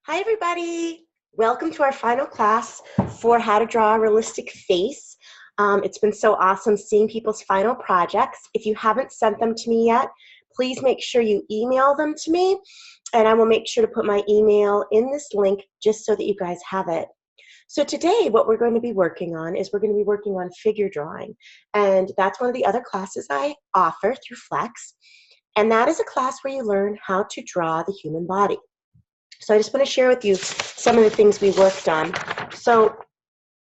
Hi, everybody. Welcome to our final class for how to draw a realistic face. It's been so awesome seeing people's final projects. If you haven't sent them to me yet, please make sure you email them to me, and I will make sure to put my email in this link just so that you guys have it. So today, what we're going to be working on is we're going to be working on figure drawing, and that's one of the other classes I offer through Flex, and that is a class where you learn how to draw the human body. So I just want to share with you some of the things we worked on. So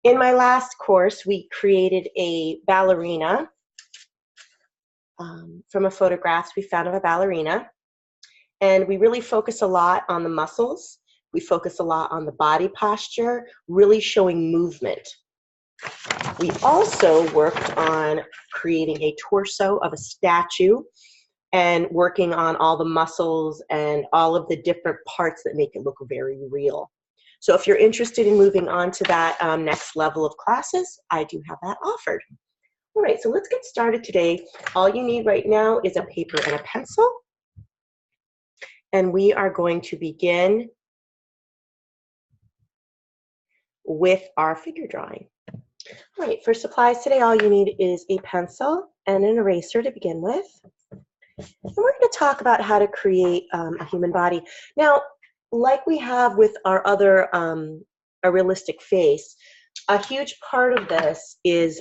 in my last course, we created a ballerina from a photograph we found of a ballerina. And we really focus a lot on the muscles. We focus a lot on the body posture, really showing movement. We also worked on creating a torso of a statue and working on all the muscles and all of the different parts that make it look very real. So if you're interested in moving on to that next level of classes, I do have that offered. All right, so let's get started today. All you need right now is a paper and a pencil. And we are going to begin with our figure drawing. All right, for supplies today, all you need is a pencil and an eraser to begin with. And we're going to talk about how to create a human body. Now, like we have with our other a realistic face, a huge part of this is,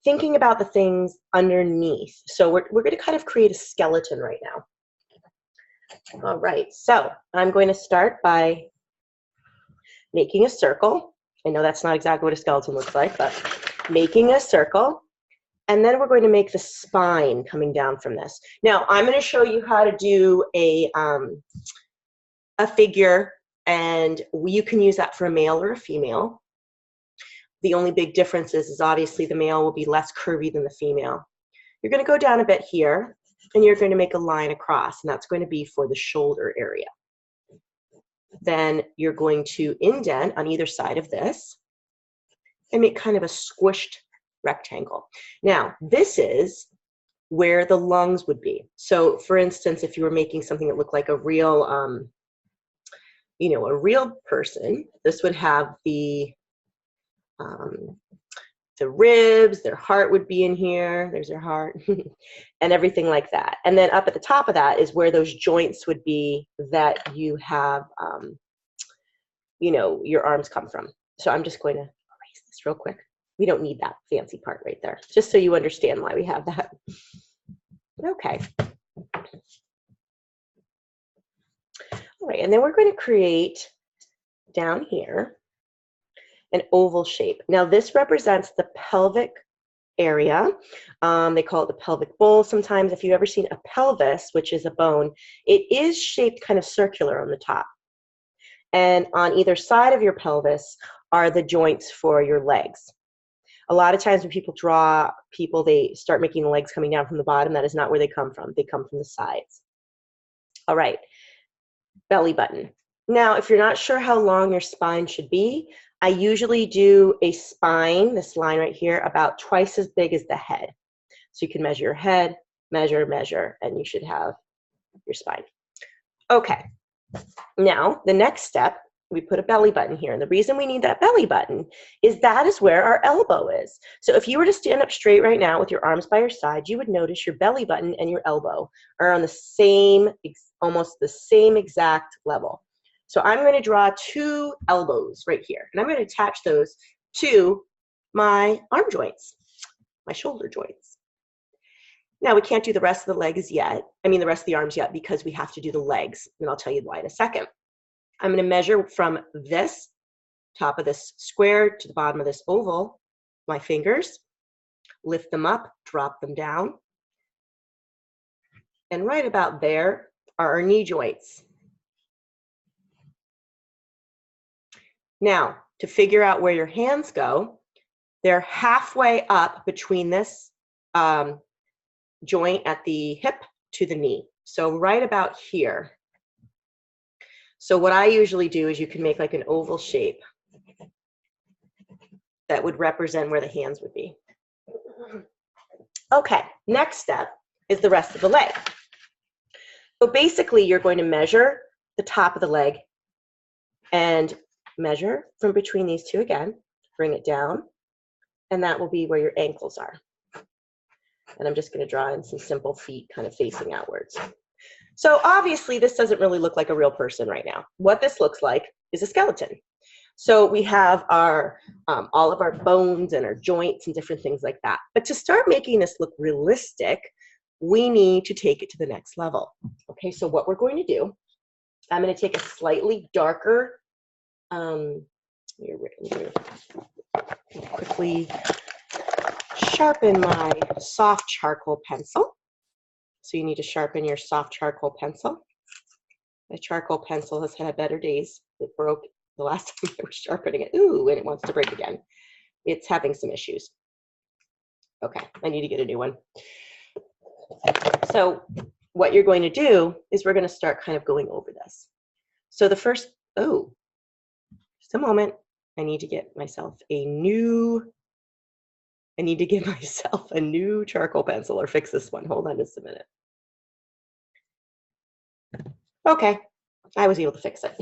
thinking about the things underneath. So we're going to kind of create a skeleton right now. All right, so I'm going to start by making a circle. I know that's not exactly what a skeleton looks like, but making a circle. And then we're going to make the spine coming down from this. Now, I'm going to show you how to do a figure, and you can use that for a male or a female. The only big difference is obviously the male will be less curvy than the female. You're going to go down a bit here, and you're going to make a line across, and that's going to be for the shoulder area. Then you're going to indent on either side of this and make kind of a squished rectangle. Now, this is where the lungs would be. So, for instance, if you were making something that looked like a real, a real person, this would have the ribs, their heart would be in here. There's their heart, and everything like that. And then up at the top of that is where those joints would be that you have, your arms come from. So I'm just going to erase this real quick. We don't need that fancy part right there, just so you understand why we have that. Okay. All right, and then we're going to create down here an oval shape. Now this represents the pelvic area. They call it the pelvic bowl sometimes. If you've ever seen a pelvis, which is a bone, it is shaped kind of circular on the top. And on either side of your pelvis are the joints for your legs. A lot of times when people draw people, they start making the legs coming down from the bottom. That is not where they come from. They come from the sides. All right, belly button. Now, if you're not sure how long your spine should be, I usually do a spine, this line right here, about twice as big as the head. So you can measure your head, measure, and you should have your spine. Okay, now the next step, we put a belly button here. And the reason we need that belly button is that is where our elbow is. So if you were to stand up straight right now with your arms by your side, you would notice your belly button and your elbow are on the same, almost the same exact level. So I'm going to draw two elbows right here. And I'm going to attach those to my arm joints, my shoulder joints. Now we can't do the rest of the legs yet. The rest of the arms yet, because we have to do the legs. And I'll tell you why in a second. I'm going to measure from this top of this square to the bottom of this oval, my fingers, lift them up, drop them down. And right about there are our knee joints. Now, to figure out where your hands go, they're halfway up between this joint at the hip to the knee. So right about here. So what I usually do is you can make like an oval shape that would represent where the hands would be. Okay, next step is the rest of the leg. So basically you're going to measure the top of the leg and measure from between these two again, bring it down, and that will be where your ankles are. And I'm just going to draw in some simple feet kind of facing outwards. So obviously this doesn't really look like a real person right now. What this looks like is a skeleton. So we have our all of our bones and our joints and different things like that. But to start making this look realistic, we need to take it to the next level. Okay, so what we're going to do, I'm going to take a slightly darker, quickly sharpen my soft charcoal pencil. So you need to sharpen your soft charcoal pencil. My charcoal pencil has had better days. It broke the last time I was sharpening it. Ooh, and it wants to break again. It's having some issues. Okay, I need to get a new one. So what you're going to do is we're going to start kind of going over this. So the first, oh, just a moment. I need to get myself a new charcoal pencil or fix this one. Hold on just a minute. Okay, I was able to fix it.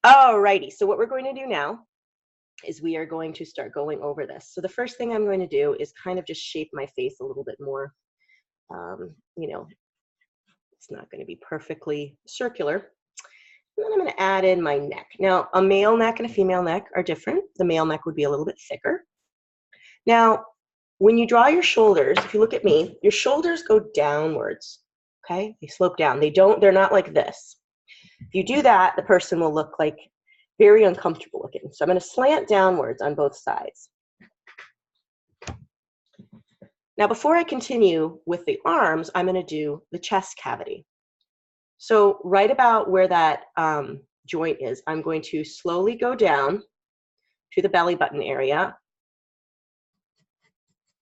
Alrighty, so what we're going to do now is we are going to start going over this. So the first thing I'm going to do is kind of just shape my face a little bit more. You know, it's not going to be perfectly circular. And then I'm going to add in my neck. Now, a male neck and a female neck are different. The male neck would be a little bit thicker. Now, when you draw your shoulders, if you look at me, your shoulders go downwards, okay? They slope down. They're not like this. If you do that, the person will look like very uncomfortable looking. So I'm going to slant downwards on both sides. Now, before I continue with the arms, I'm going to do the chest cavity. So right about where that joint is, I'm going to slowly go down to the belly button area.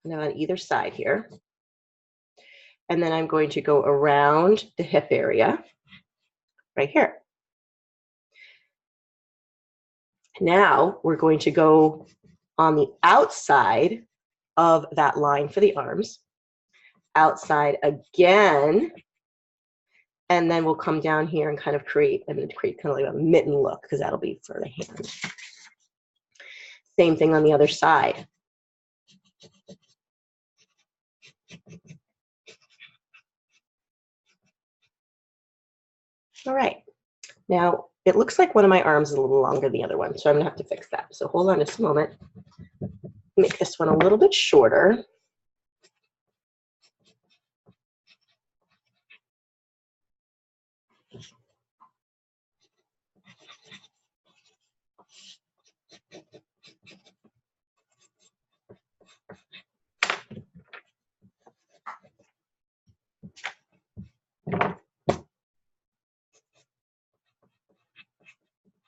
And then on either side here. And then I'm going to go around the hip area right here. Now we're going to go on the outside of that line for the arms, outside again, and then we'll come down here and kind of create kind of like a mitten look, because that'll be for the hand. Same thing on the other side. All right, now it looks like one of my arms is a little longer than the other one, so I'm gonna have to fix that. So hold on just a moment. Make this one a little bit shorter.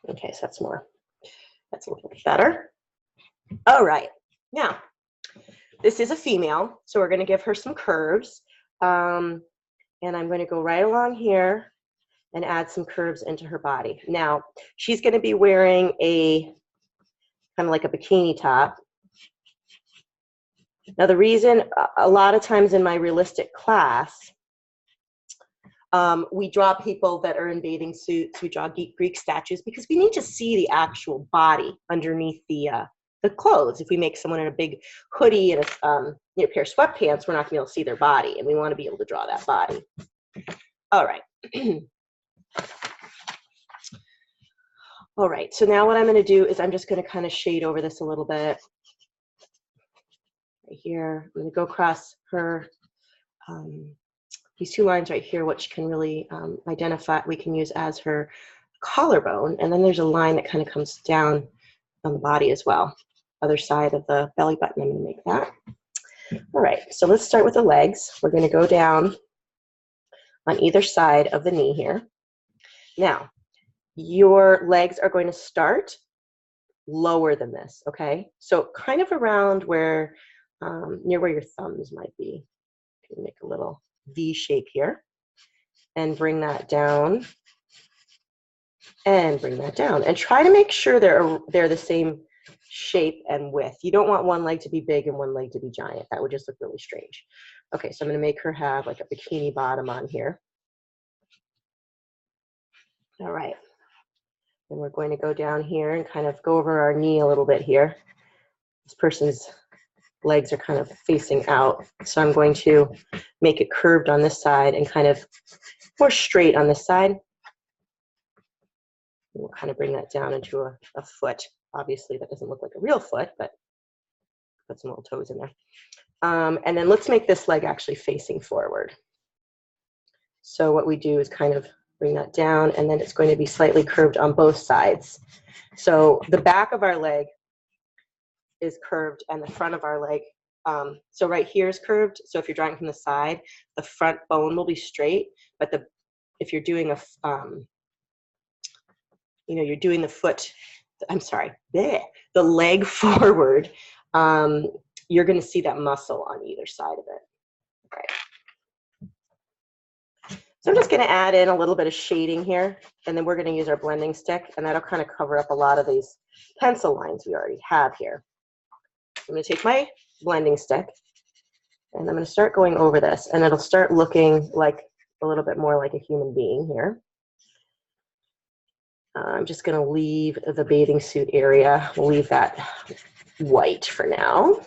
Okay, so that's a little bit better. All right, now, this is a female, so we're gonna give her some curves. And I'm gonna go right along here and add some curves into her body. Now, she's gonna be wearing a kind of like a bikini top. Now, the reason a lot of times in my realistic class, we draw people that are in bathing suits, we draw Greek statues, because we need to see the actual body underneath the clothes. If we make someone in a big hoodie and a pair of sweatpants, we're not going to be able to see their body, and we want to be able to draw that body. All right. All right, so now what I'm going to do is I'm just going to kind of shade over this a little bit. Right here, I'm going to go across her, these two lines right here, which can really identify, we can use as her collarbone, and then there's a line that kind of comes down on the body as well. Other side of the belly button, I'm going to make that. All right, so let's start with the legs. We're going to go down on either side of the knee here. Now, your legs are going to start lower than this, okay? So kind of around where, near where your thumbs might be. You can make a little V shape here and bring that down and bring that down. And try to make sure they're the same shape and width. You don't want one leg to be big and one leg to be giant. That would just look really strange. Okay, so I'm going to make her have like a bikini bottom on here. All right. And we're going to go down here and kind of go over our knee a little bit here. This person's legs are kind of facing out. So I'm going to make it curved on this side and kind of more straight on this side. We'll kind of bring that down into a foot. Obviously, that doesn't look like a real foot, but put some little toes in there. And then let's make this leg actually facing forward. So what we do is kind of bring that down, and then it's going to be slightly curved on both sides. So the back of our leg is curved, and the front of our leg, so right here is curved. So if you're drawing from the side, the front bone will be straight, but if you're doing you're doing the foot, I'm sorry, the leg forward, you're going to see that muscle on either side of it. All right. So I'm just going to add in a little bit of shading here, and then we're going to use our blending stick, and that'll kind of cover up a lot of these pencil lines we already have here. I'm going to take my blending stick, and I'm going to start going over this, and it'll start looking like a little bit more like a human being here. I'm just going to leave the bathing suit area. We'll leave that white for now.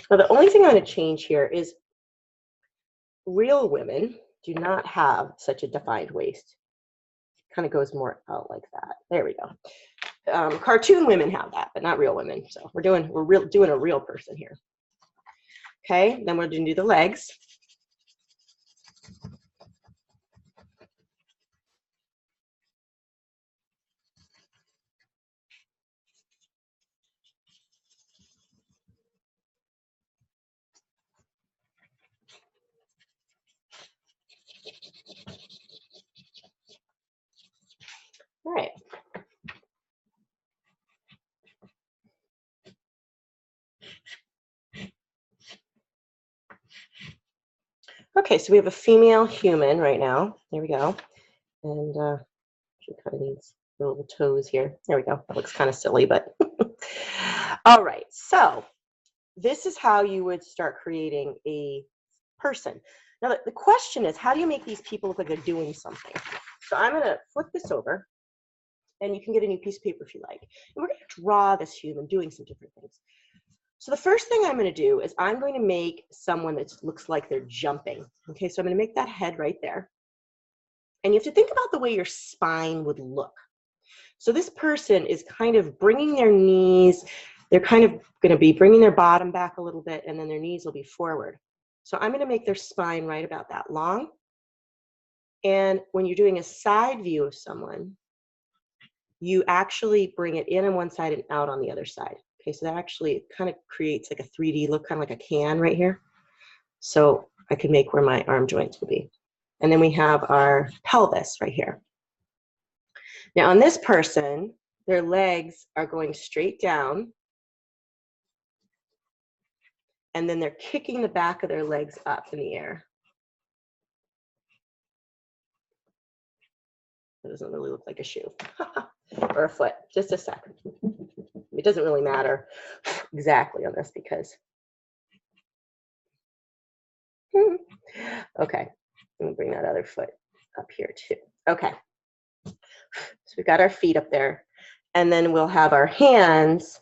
Now, the only thing I'm going to change here is real women do not have such a defined waist. It kind of goes more out like that. There we go. Cartoon women have that, but not real women. So we're doing a real person here. Okay, then we're going to do the legs. All right. Okay, so we have a female human right now. There we go. And she kind of needs little toes here. There we go. That looks kind of silly, but all right. So this is how you would start creating a person. Now, the question is, how do you make these people look like they're doing something? So I'm going to flip this over, and you can get a new piece of paper if you like. And we're going to draw this human doing some different things. So the first thing I'm going to do is I'm going to make someone that looks like they're jumping. Okay, so I'm going to make that head right there. And you have to think about the way your spine would look. So this person is kind of bringing their knees, they're kind of going to be bringing their bottom back a little bit, and then their knees will be forward. So I'm going to make their spine right about that long. And when you're doing a side view of someone, you actually bring it in on one side and out on the other side. Okay, so that actually kind of creates like a 3D look, kind of like a can right here. So I can make where my arm joints will be. And then we have our pelvis right here. Now on this person, their legs are going straight down, and then they're kicking the back of their legs up in the air. It doesn't really look like a shoe or a foot. Just a second. It doesn't really matter exactly on this because. Okay, let me bring that other foot up here too. Okay, so we've got our feet up there, and then we'll have our hands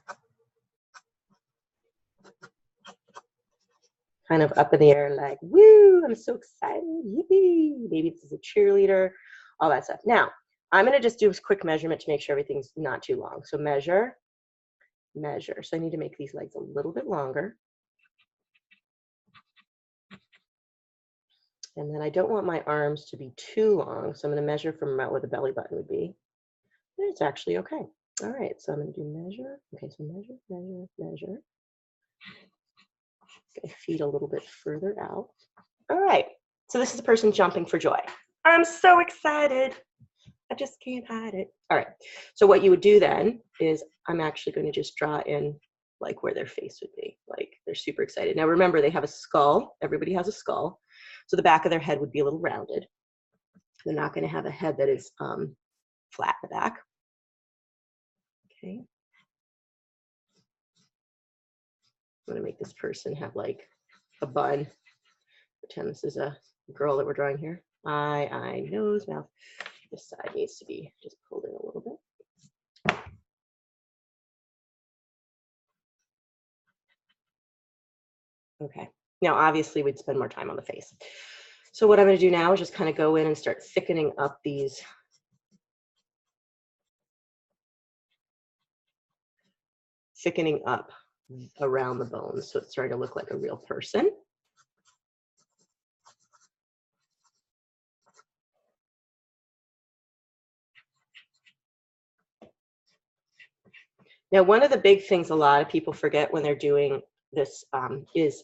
kind of up in the air like, woo, I'm so excited, yippee. Maybe this is a cheerleader, all that stuff. Now, I'm going to just do a quick measurement to make sure everything's not too long. So measure, measure. So I need to make these legs a little bit longer. And then I don't want my arms to be too long, so I'm going to measure from about where the belly button would be. And it's actually okay. All right, so I'm going to do measure. Okay, so measure, measure, measure. Get my feet a little bit further out. All right, so this is a person jumping for joy. I'm so excited. I just can't hide it. All right, so what you would do then is I'm actually going to just draw in like where their face would be. Like they're super excited. Now remember, they have a skull. Everybody has a skull. So the back of their head would be a little rounded. They're not going to have a head that is flat in the back. Okay. I'm gonna make this person have like a bun. Pretend this is a girl that we're drawing here. Eye, nose, mouth. This side needs to be just pulled in a little bit. Okay, now obviously we'd spend more time on the face. So what I'm gonna do now is just kind of go in and start thickening up these around the bones, so it's starting to look like a real person. Now, one of the big things a lot of people forget when they're doing this is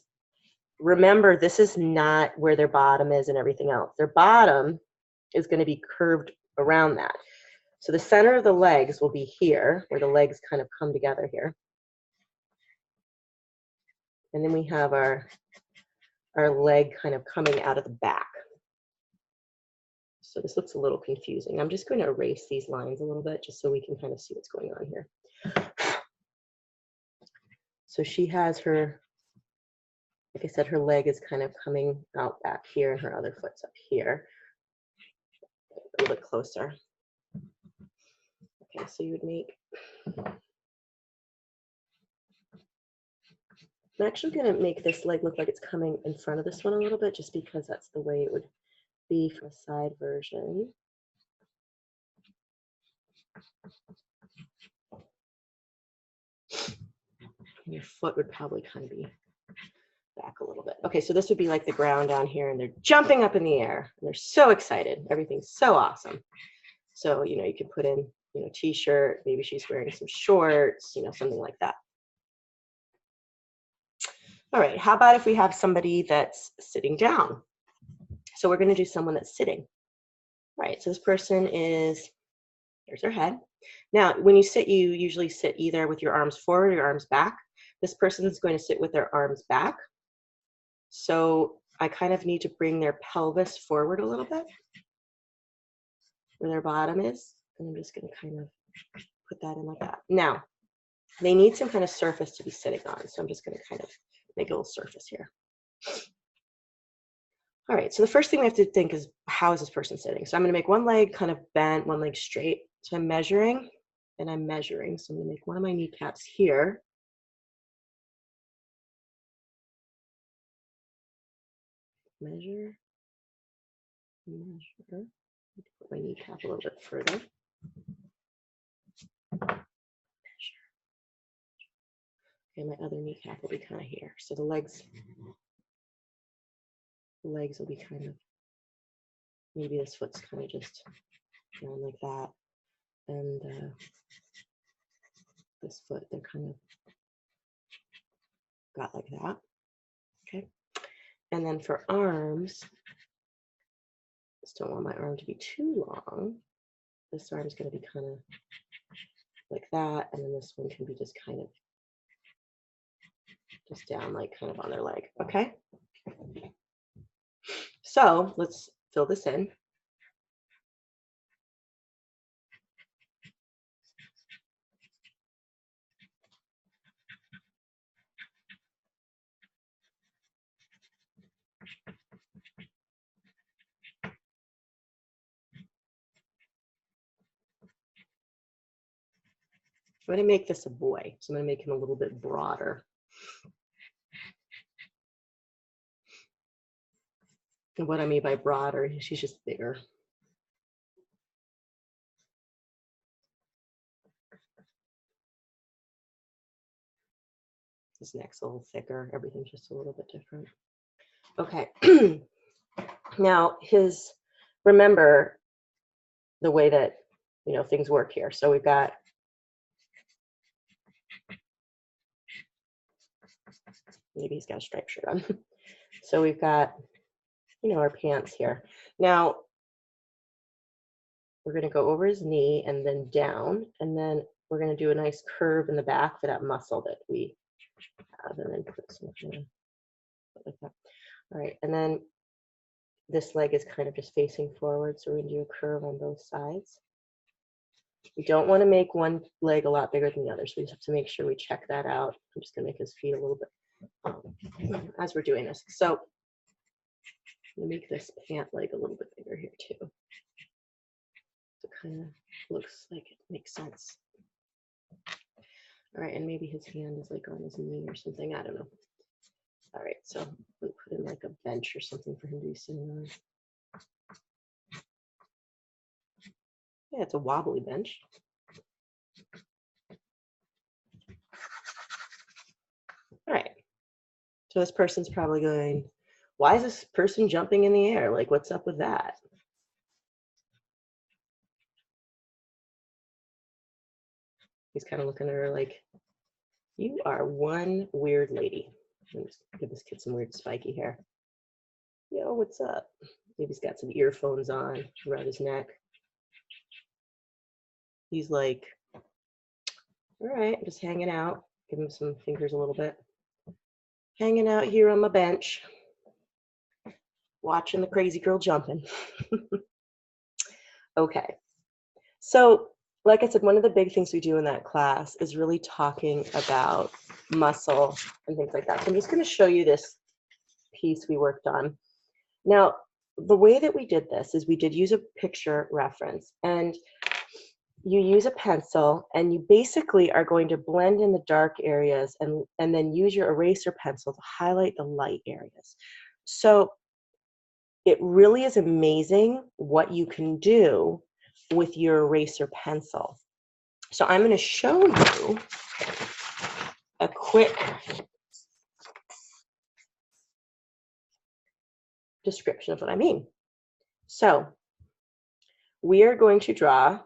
remember, this is not where their bottom is and everything else. Their bottom is going to be curved around that. So the center of the legs will be here, where the legs kind of come together here. And then we have our leg kind of coming out of the back. So this looks a little confusing. I'm just going to erase these lines a little bit just so we can kind of see what's going on here. So she has her, like I said, her leg is kind of coming out back here and her other foot's up here. A little bit closer. Okay, so you would make, I'm actually going to make this leg look like it's coming in front of this one a little bit just because that's the way it would be from a side version. And your foot would probably kind of be back a little bit. Okay, so this would be like the ground down here and they're jumping up in the air and they're so excited. Everything's so awesome. So, you know, you could put in, you know, t-shirt, maybe she's wearing some shorts, you know, something like that. All right, how about if we have somebody that's sitting down? So we're going to do someone that's sitting. All right, so this person is, there's their head. Now, when you sit, you usually sit either with your arms forward or your arms back. This person is going to sit with their arms back. So I kind of need to bring their pelvis forward a little bit, where their bottom is. And I'm just going to kind of put that in like that. Now, they need some kind of surface to be sitting on. So I'm just going to kind of make a little surface here. All right, so the first thing we have to think is, how is this person sitting? So I'm going to make one leg kind of bent, one leg straight. So I'm measuring and I'm measuring. So I'm going to make one of my kneecaps here. Measure, measure. Put my kneecap a little bit further. Measure. Okay, my other kneecap will be kind of here. So the legs will be kind of, maybe this foot's kind of just down like that. And this foot, they're kind of got like that. Okay. And then for arms, just don't want my arm to be too long. This arm is going to be kind of like that. And then this one can be just kind of just down, like kind of on their leg. Okay. So let's fill this in. I'm going to make this a boy, so I'm going to make him a little bit broader. And what I mean by broader, she's just bigger. His neck's a little thicker, everything's just a little bit different. Okay. Now remember the way that, you know, things work here. So we've got, maybe he's got a striped shirt on. So we've got, you know, our pants here. Now we're going to go over his knee and then down, and then we're going to do a nice curve in the back for that muscle that we have, and then put some like that. All right, and then this leg is kind of just facing forward, so we're going to do a curve on both sides. We don't want to make one leg a lot bigger than the other, so we just have to make sure we check that out. I'm just going to make his feet a little bit as we're doing this. So I'm gonna make this pant leg a little bit bigger here too. So it kind of looks like it makes sense. All right, and maybe his hand is like on his knee or something. I don't know. All right, so we'll put in like a bench or something for him to be sitting on. Yeah, it's a wobbly bench. All right. So this person's probably going, why is this person jumping in the air? Like, what's up with that? He's kind of looking at her like, you are one weird lady. Let me just give this kid some weird spiky hair. Yo, what's up? Maybe he's got some earphones on around his neck. He's like, all right, I'm just hanging out. Give him some fingers a little bit. Hanging out here on my bench, watching the crazy girl jumping. Okay. So, like I said, one of the big things we do in that class is really talking about muscle and things like that. So I'm just going to show you this piece we worked on. Now, the way that we did this is we did use a picture reference, and you use a pencil and you basically are going to blend in the dark areas and then use your eraser pencil to highlight the light areas. So it really is amazing what you can do with your eraser pencil. So I'm going to show you a quick description of what I mean. So we are going to draw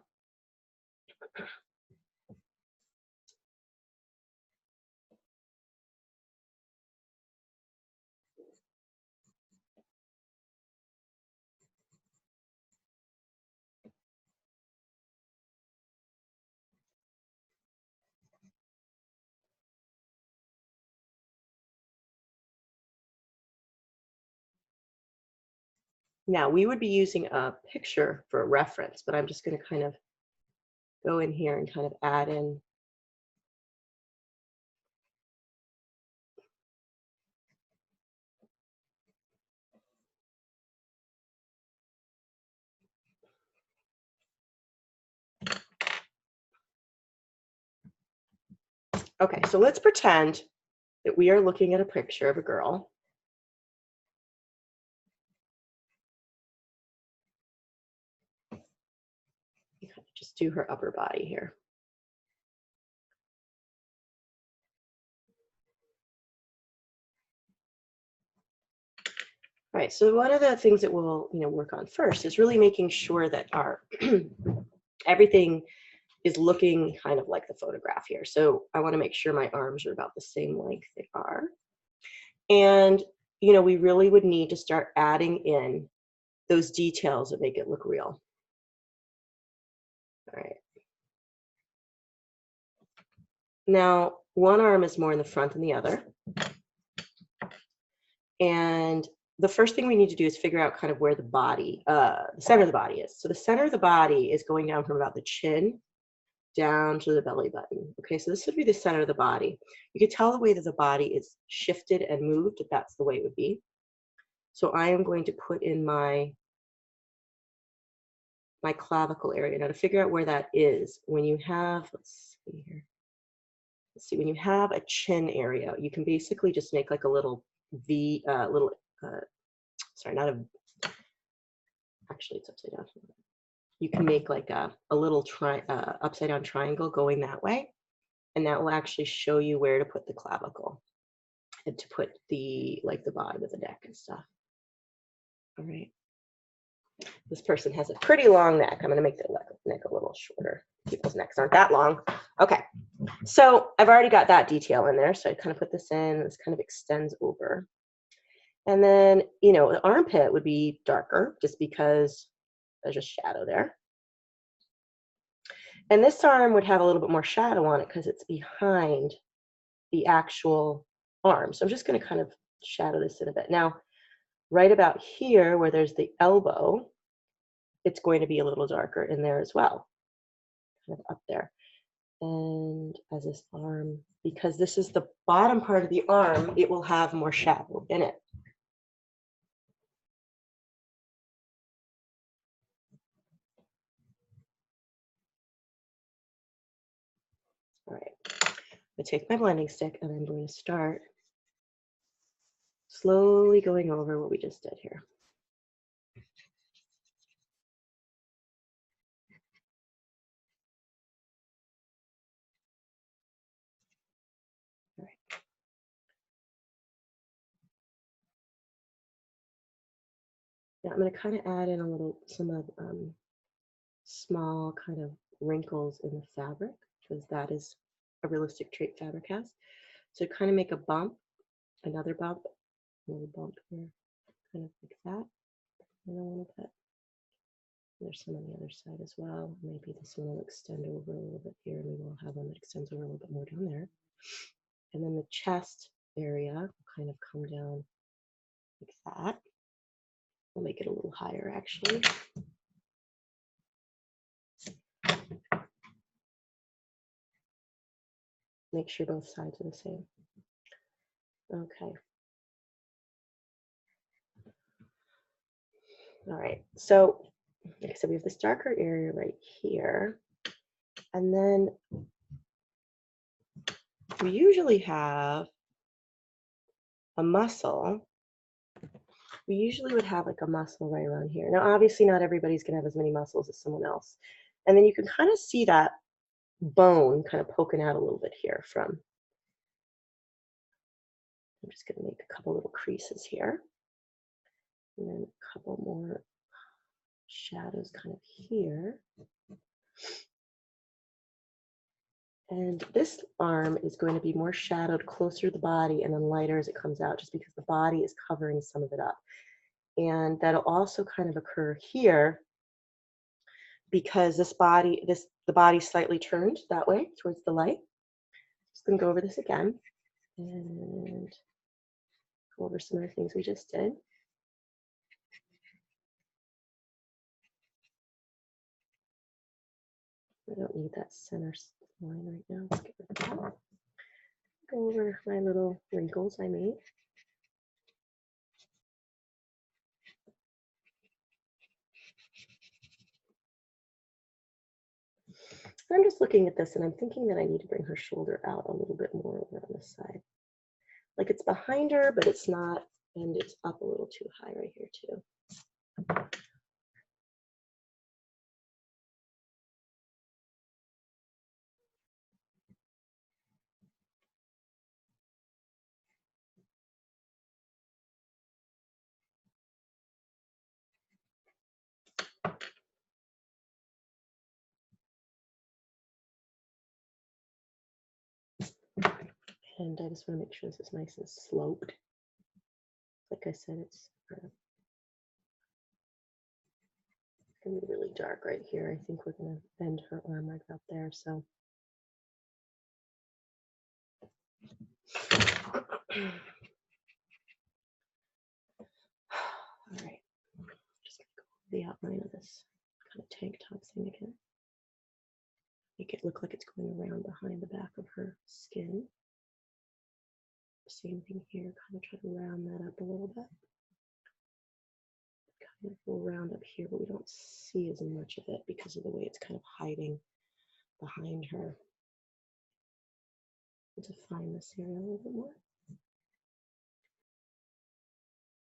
now we would be using a picture for a reference, but I'm just going to kind of go in here and kind of add in okay, so let's pretend that we are looking at a picture of a girl. Just do her upper body here. All right, so one of the things that we'll work on first is really making sure that our everything is looking kind of like the photograph here. So I want to make sure my arms are about the same length they are. And we really would need to start adding in those details that make it look real. All right. Now, one arm is more in the front than the other. And the first thing we need to do is figure out kind of where the body, the center of the body is. So the center of the body is going down from about the chin down to the belly button. Okay, so this would be the center of the body. You can tell the way that the body is shifted and moved, if that's the way it would be. So I am going to put in my clavicle area. Now to figure out where that is, when you have, let's see here. Let's see, when you have a chin area, you can basically just make like a little V, sorry, not a, actually it's upside down. You can make like a little upside down triangle going that way. And that will actually show you where to put the clavicle and to put the bottom of the neck and stuff. All right. This person has a pretty long neck. I'm going to make the neck a little shorter. People's necks aren't that long. Okay. So I've already got that detail in there. So I kind of put this in. This kind of extends over. And then, the armpit would be darker just because there's a shadow there. And this arm would have a little bit more shadow on it because it's behind the actual arm. So I'm just going to kind of shadow this in a bit. Now, right about here where there's the elbow, it's going to be a little darker in there as well, kind of up there. And as this arm, because this is the bottom part of the arm, it will have more shadow in it. All right, I'm gonna take my blending stick and I'm going to start slowly going over what we just did here. All right. Now I'm going to kind of add in some of small kind of wrinkles in the fabric, because that is a realistic trait fabric has. So kind of make a bump, another bump, another bump here, kind of like that. And I want to put, there's some on the other side as well. Maybe this one will extend over a little bit here, and we will have one that extends over a little bit more down there. And then the chest area will kind of come down like that. We'll make it a little higher actually. Make sure both sides are the same. Okay. All right. So like I said, we have this darker area right here. And then we usually have a muscle. We usually would have like a muscle right around here. Now, obviously not everybody's gonna have as many muscles as someone else. And then you can kind of see that bone kind of poking out a little bit here from. I'm just gonna make a couple little creases here. And then a couple more shadows kind of here. And this arm is going to be more shadowed closer to the body and then lighter as it comes out, just because the body is covering some of it up. And that'll also kind of occur here because the body's slightly turned that way towards the light. Just gonna go over this again and go over some of the things we just did. I don't need that center line right now. Let's get rid of that. Go over my little wrinkles I made. I'm just looking at this and I'm thinking that I need to bring her shoulder out a little bit more over on this side. Like it's behind her, but it's not, and it's up a little too high right here too. And I just want to make sure this is nice and sloped. Like I said, it's going to be really dark right here. I think we're going to bend her arm right about there. So. All right, just going to go over the outline of this kind of tank top thing again. Make it look like it's going around behind the back of her skin. Same thing here, kind of try to round that up a little bit. Kind of will round up here, but we don't see as much of it because of the way it's kind of hiding behind her. We'll define this area a little bit more.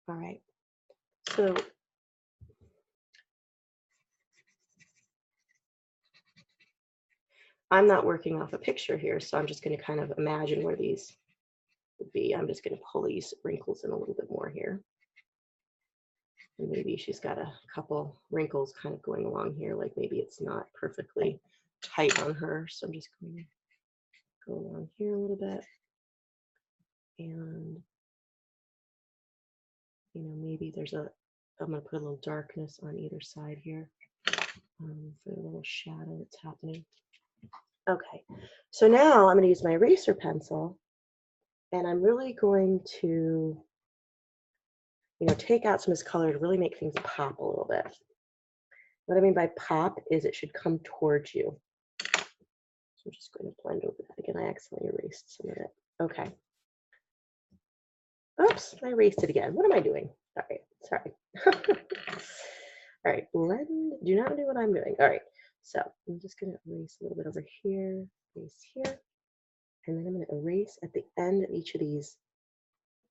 All right, so I'm not working off a picture here, so I'm just going to kind of imagine where these would be. I'm just going to pull these wrinkles in a little bit more here. And maybe she's got a couple wrinkles kind of going along here, like maybe it's not perfectly tight on her. So I'm just going to go along here a little bit. And, you know, maybe there's I'm going to put a little darkness on either side here for a little shadow that's happening. Okay, so now I'm going to use my eraser pencil, and I'm really going to, you know, take out some of this color to really make things pop a little bit. What I mean by pop is it should come towards you. So I'm just going to blend over that again. I accidentally erased some of it. Okay. Oops, I erased it again. What am I doing? All right, sorry. All right, blend. Do not do what I'm doing. All right, so I'm just going to erase a little bit over here, erase here, and then I'm going to erase at the end of each of these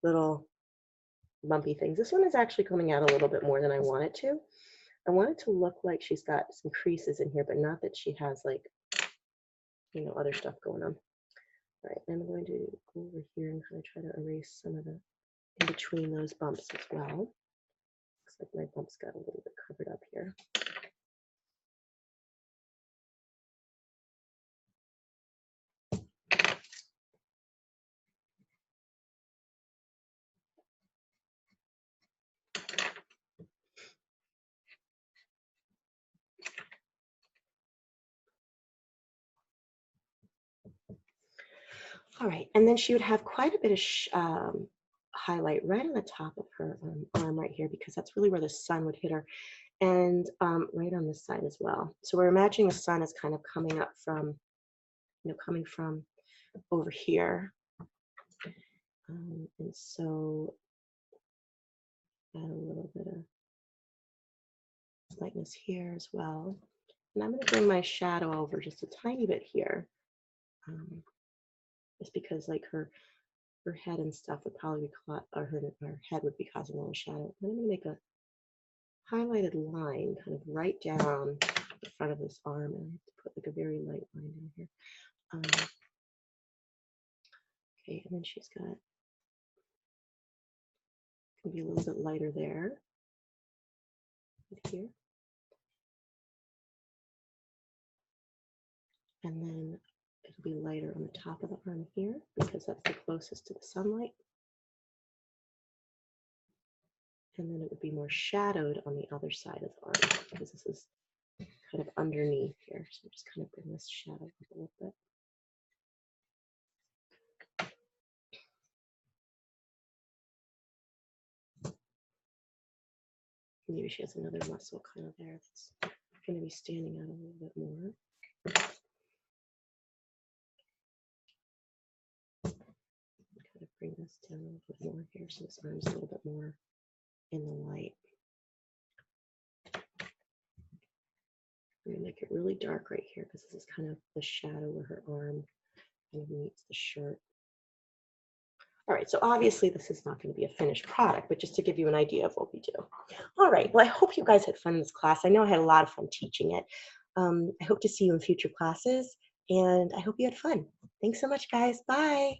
little bumpy things. This one is actually coming out a little bit more than I want it to. I want it to look like she's got some creases in here, but not that she has like, you know, other stuff going on. All right, I'm going to go over here and kind of try to erase some of the in between those bumps as well. Looks like my bumps got a little bit covered up here. All right, and then she would have quite a bit of highlight right on the top of her arm right here, because that's really where the sun would hit her, and right on this side as well. So we're imagining the sun is kind of coming up from, you know, coming from over here. And so add a little bit of lightness here as well. And I'm going to bring my shadow over just a tiny bit here. Just because like her head and stuff would probably be caught, or her head would be causing a little shadow. And I'm going to make a highlighted line kind of right down the front of this arm, and I have to put like a very light line down here. Okay, and then she's got, can be a little bit lighter there, right here. And then it'll be lighter on the top of the arm here, because that's the closest to the sunlight. And then it would be more shadowed on the other side of the arm, because this is kind of underneath here. So I'm just kind of bring this shadow up a little bit. Maybe she has another muscle kind of there that's going to be standing out a little bit more. Kind of bring this down a little bit more here, so this arm's a little bit more in the light. I'm going to make it really dark right here, because this is kind of the shadow where her arm kind of meets the shirt. All right, so obviously this is not going to be a finished product, but just to give you an idea of what we do. All right, well, I hope you guys had fun in this class. I know I had a lot of fun teaching it. I hope to see you in future classes, and I hope you had fun. Thanks so much, guys. Bye.